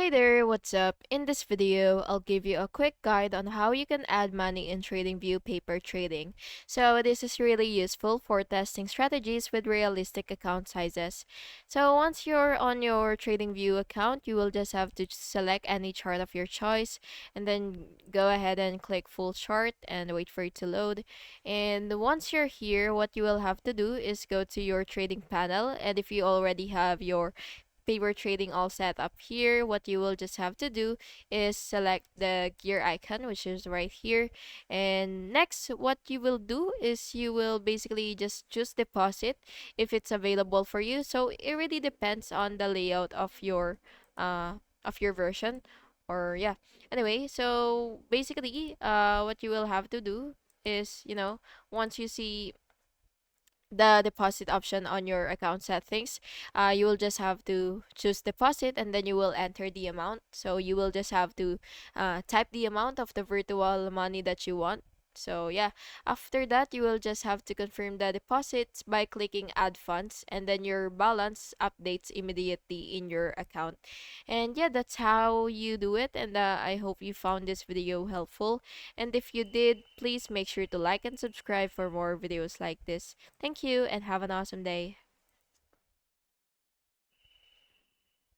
Hey there, what's up? In this video, I'll give you a quick guide on how you can add money in TradingView paper trading. So this is really useful for testing strategies with realistic account sizes. So once you're on your TradingView account, you will just have to select any chart of your choice and then go ahead and click full chart and wait for it to load. And once you're here, what you will have to do is go to your trading panel, and if you already have your paper trading all set up here, what you will just have to do is select the gear icon, which is right here. And next, what you will do is you will basically just choose deposit if it's available for you. So it really depends on the layout of your version. Or yeah. Anyway, so basically, what you will have to do is, once you see the deposit option on your account settings, you will just have to choose deposit and then you will enter the amount. So you will just have to type the amount of the virtual money that you want. So yeah, after that you will just have to confirm the deposits by clicking add funds, and then your balance updates immediately in your account. And yeah, that's how you do it. And I hope you found this video helpful. And if you did, please make sure to like and subscribe for more videos like this. Thank you and have an awesome day.